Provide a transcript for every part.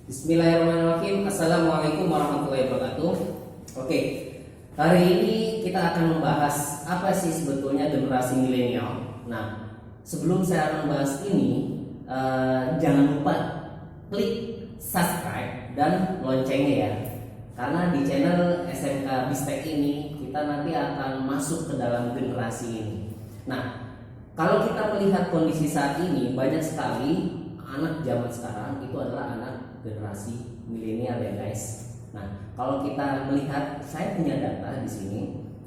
Bismillahirrahmanirrahim. Assalamualaikum warahmatullahi wabarakatuh. Oke, hari ini kita akan membahas apa sih sebetulnya generasi milenial. Nah, sebelum saya akan membahas ini, jangan lupa klik subscribe dan loncengnya ya. Karena di channel SMK Bistek ini kita nanti akan masuk ke dalam generasi ini. Nah, kalau kita melihat kondisi saat ini, banyak sekali anak zaman sekarang itu adalah anak generasi milenial ya guys. Nah, kalau kita melihat, saya punya data di sini.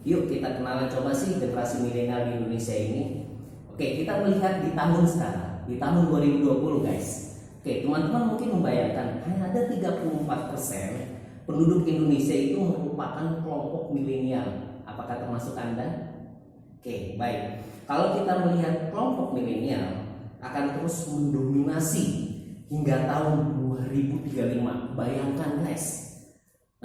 Yuk kita kenalan coba sih generasi milenial di Indonesia ini. Oke, kita melihat di tahun sekarang, di tahun 2020 guys. Oke, teman-teman mungkin membayangkan hanya ada 34% penduduk Indonesia itu merupakan kelompok milenial. Apakah termasuk Anda? Oke, baik. Kalau kita melihat kelompok milenial akan terus mendominasi hingga tahun 2035. Bayangkan guys.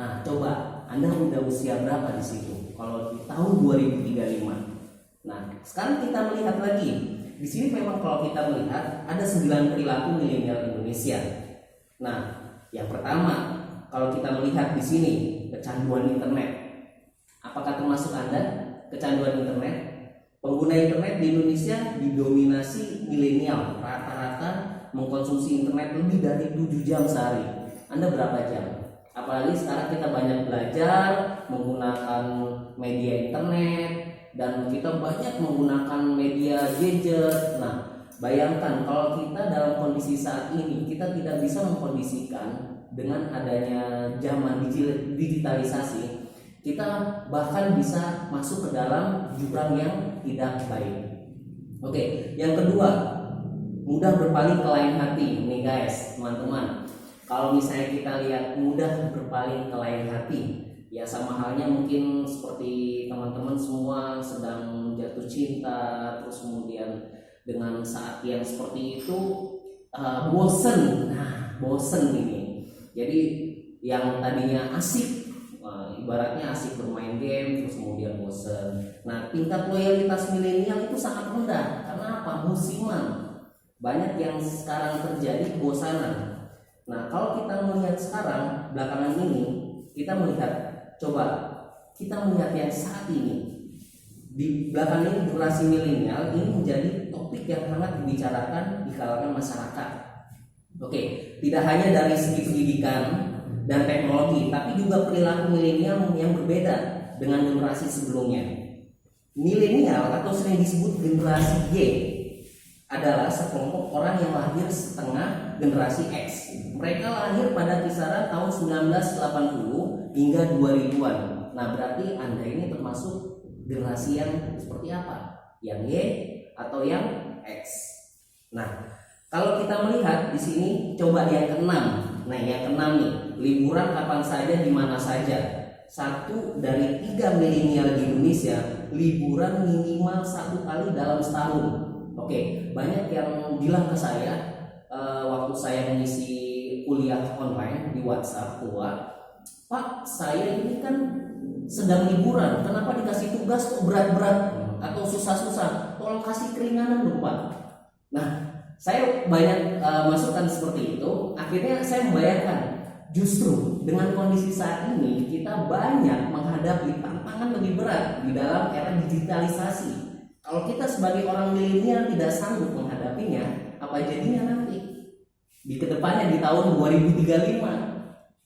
Nah, coba Anda udah usia berapa di situ? Kalau di tahun 2035. Nah, sekarang kita melihat lagi. Di sini memang kalau kita melihat ada 9 perilaku milenial Indonesia. Nah, yang pertama, kalau kita melihat di sini kecanduan internet. Apakah termasuk Anda kecanduan internet? Pengguna internet di Indonesia didominasi milenial. Rata-rata mengkonsumsi internet lebih dari 7 jam sehari. Anda berapa jam? Apalagi sekarang kita banyak belajar menggunakan media internet dan kita banyak menggunakan media gadget. Nah, bayangkan kalau kita dalam kondisi saat ini kita tidak bisa mengkondisikan dengan adanya zaman digitalisasi, kita bahkan bisa masuk ke dalam jurang yang tidak baik. Oke, yang kedua, mudah berpaling ke lain hati. Nih guys, teman-teman, kalau misalnya kita lihat mudah berpaling ke lain hati, ya sama halnya mungkin seperti teman-teman semua sedang jatuh cinta, terus kemudian dengan saat yang seperti itu bosen. Nah, bosen ini. Jadi yang tadinya asik, ibaratnya asik bermain game, terus kemudian bosen. Nah, tingkat loyalitas milenial itu sangat rendah. Karena apa? Musiman. Banyak yang sekarang terjadi kebosanan. Nah, kalau kita melihat sekarang belakangan ini, kita melihat, coba kita melihat yang saat ini di belakang ini, generasi milenial ini menjadi topik yang sangat dibicarakan di kalangan masyarakat. Oke, tidak hanya dari segi pendidikan dan teknologi, tapi juga perilaku milenial yang berbeda dengan generasi sebelumnya. Milenial atau sering disebut generasi Y adalah sekelompok orang yang lahir setengah generasi X. Mereka lahir pada kisaran tahun 1980 hingga 2000-an. Nah, berarti Anda ini termasuk generasi yang seperti apa? Yang Y atau yang X? Nah, kalau kita melihat di sini, coba yang keenam. Nah, yang keenam nih, liburan kapan saja, di mana saja. 1 dari 3 milenial di Indonesia liburan minimal 1 kali dalam setahun. Oke, banyak yang bilang ke saya waktu saya mengisi kuliah online di WhatsApp, Pak, saya ini kan sedang liburan, kenapa dikasih tugas kok berat-berat atau susah-susah? Tolong kasih keringanan dong, Pak. Nah, saya banyak masukan seperti itu. Akhirnya saya membayangkan, justru dengan kondisi saat ini kita banyak menghadapi tantangan lebih berat di dalam era digitalisasi. Kalau kita sebagai orang milenial tidak sanggup menghadapinya, apa jadinya nanti di kedepannya di tahun 2035?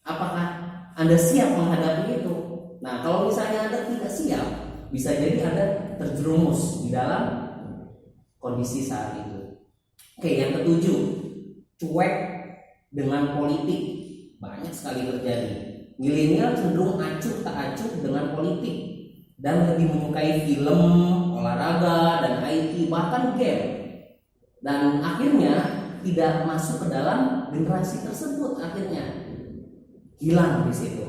Apakah Anda siap menghadapi itu? Nah, kalau misalnya Anda tidak siap, bisa jadi Anda terjerumus di dalam kondisi saat itu. Oke, yang ketujuh, cuek dengan politik. Banyak sekali terjadi. Milenial cenderung acuh tak acuh dengan politik dan lebih menyukai film, olahraga, dan IT, bahkan game. Dan akhirnya tidak masuk ke dalam generasi tersebut, akhirnya hilang di situ.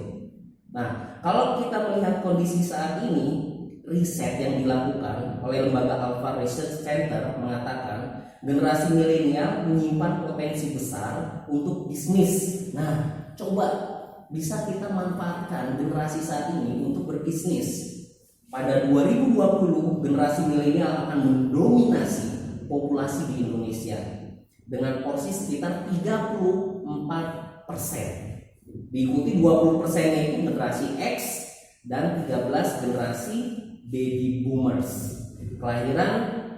Nah, kalau kita melihat kondisi saat ini, riset yang dilakukan oleh lembaga Alpha Research Center mengatakan generasi milenial menyimpan potensi besar untuk bisnis. Nah, coba bisa kita manfaatkan generasi saat ini untuk berbisnis. Pada 2020, generasi milenial akan mendominasi populasi di Indonesia dengan porsi sekitar 34%. Diikuti 20%-nya itu generasi X dan 13 generasi baby boomers. Kelahiran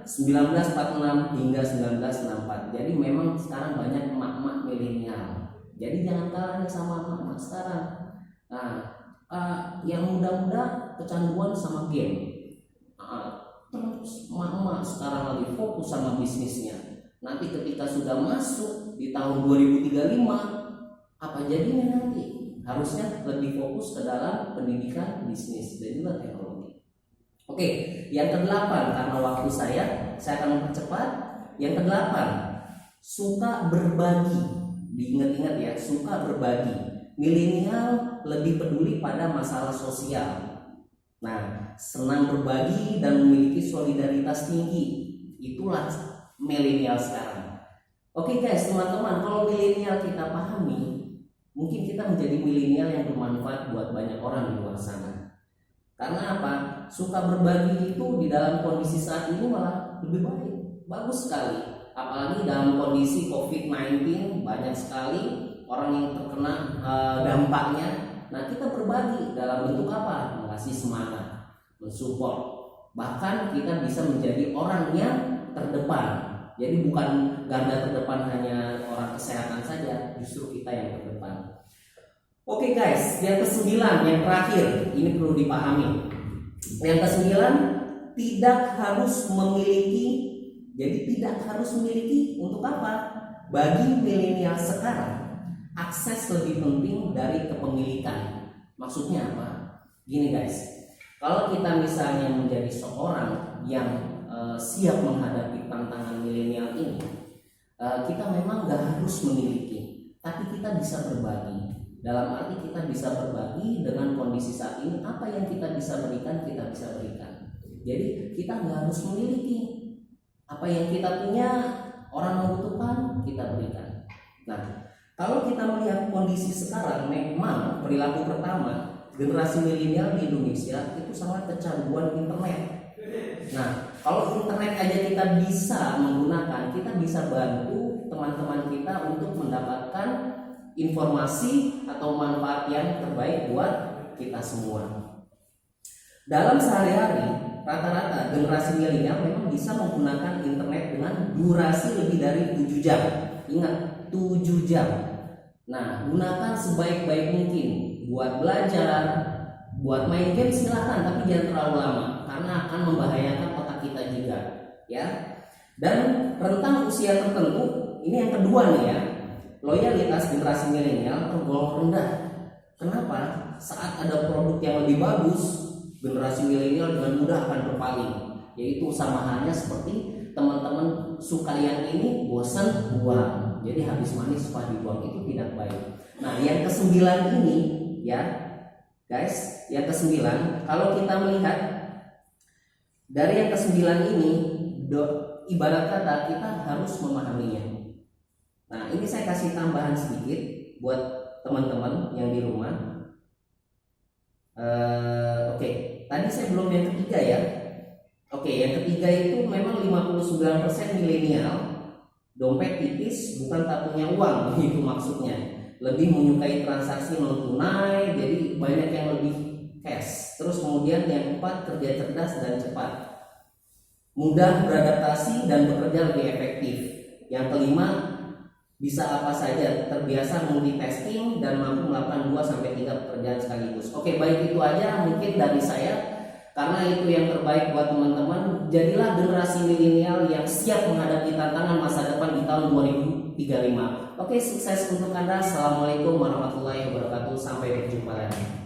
1946 hingga 1964. Jadi memang sekarang banyak emak-emak milenial. Jadi jangan kalah sama emak-emak sekarang. Nah, yang muda-muda kecanduan sama game. Terus emak-emak sekarang lagi fokus sama bisnisnya. Nanti ketika sudah masuk di tahun 2035, apa jadinya nanti? Harusnya lebih fokus ke dalam pendidikan, bisnis, dan juga teknologi. Oke, yang kedelapan, karena waktu saya akan mempercepat. Yang kedelapan, suka berbagi. Diingat-ingat ya, suka berbagi. Milenial lebih peduli pada masalah sosial. Nah, senang berbagi dan memiliki solidaritas tinggi. Itulah milenial sekarang. Oke guys, teman-teman, kalau milenial kita pahami, mungkin kita menjadi milenial yang bermanfaat buat banyak orang di luar sana. Karena apa? Suka berbagi itu di dalam kondisi saat ini malah lebih baik, bagus sekali. Apalagi dalam kondisi COVID-19 banyak sekali orang yang terkena dampaknya. Nah, kita berbagi dalam bentuk apa? Mengasih semangat, mensupport. Bahkan kita bisa menjadi orang yang terdepan. Jadi bukan garda terdepan hanya orang kesehatan saja, justru kita yang terdepan. Oke guys, yang kesembilan, yang terakhir, ini perlu dipahami. Yang kesembilan, tidak harus memiliki. Jadi tidak harus memiliki untuk apa? Bagi milenial sekarang, akses lebih penting dari kepemilikan. Maksudnya apa? Gini guys, kalau kita misalnya menjadi seorang yang siap menghadapi tantangan milenial ini, kita memang gak harus memiliki, tapi kita bisa berbagi. Dalam arti kita bisa berbagi dengan kondisi saat ini, apa yang kita bisa berikan, kita bisa berikan. Jadi kita gak harus memiliki. Apa yang kita punya, orang membutuhkan, kita berikan. Nah, kalau kita melihat kondisi sekarang, memang perilaku pertama generasi milenial di Indonesia itu sangat kecanduan internet. Nah, kalau internet aja kita bisa menggunakan, kita bisa bantu teman-teman kita untuk mendapatkan informasi atau manfaat yang terbaik buat kita semua. Dalam sehari-hari, rata-rata generasi milenial memang bisa menggunakan internet dengan durasi lebih dari 7 jam. Ingat, 7 jam. Nah, gunakan sebaik-baik mungkin buat belajar, buat main game silahkan, tapi jangan terlalu lama karena akan membahayakan otak kita juga, ya. Dan rentang usia tertentu, ini yang kedua nih ya, loyalitas generasi milenial tergolong rendah. Kenapa? Saat ada produk yang lebih bagus, generasi milenial dengan mudah akan berpaling. Yaitu sama halnya seperti teman-teman suka yang ini, bosan buang. Jadi habis manis pas dibuang, itu tidak baik. Nah, yang kesembilan ini ya guys, yang kesembilan, kalau kita melihat dari yang kesembilan ini, ibarat kata kita harus memahaminya. Nah, ini saya kasih tambahan sedikit buat teman-teman yang di rumah. Oke, tadi saya belum yang ketiga ya. Oke, yang ketiga itu memang 59% milenial dompet tipis, bukan tak punya uang, itu maksudnya. Lebih menyukai transaksi non tunai, jadi banyak yang lebih cash. Terus kemudian yang keempat, kerja cerdas dan cepat, mudah beradaptasi dan bekerja lebih efektif. Yang kelima, bisa apa saja, terbiasa multitasking dan mampu melakukan 2-3 pekerjaan sekaligus. Oke, baik, itu aja mungkin dari saya. Karena itu yang terbaik buat teman-teman. Jadilah generasi milenial yang siap menghadapi tantangan masa depan di tahun 2035. Oke, sukses untuk Anda. Assalamualaikum warahmatullahi wabarakatuh. Sampai berjumpa lagi.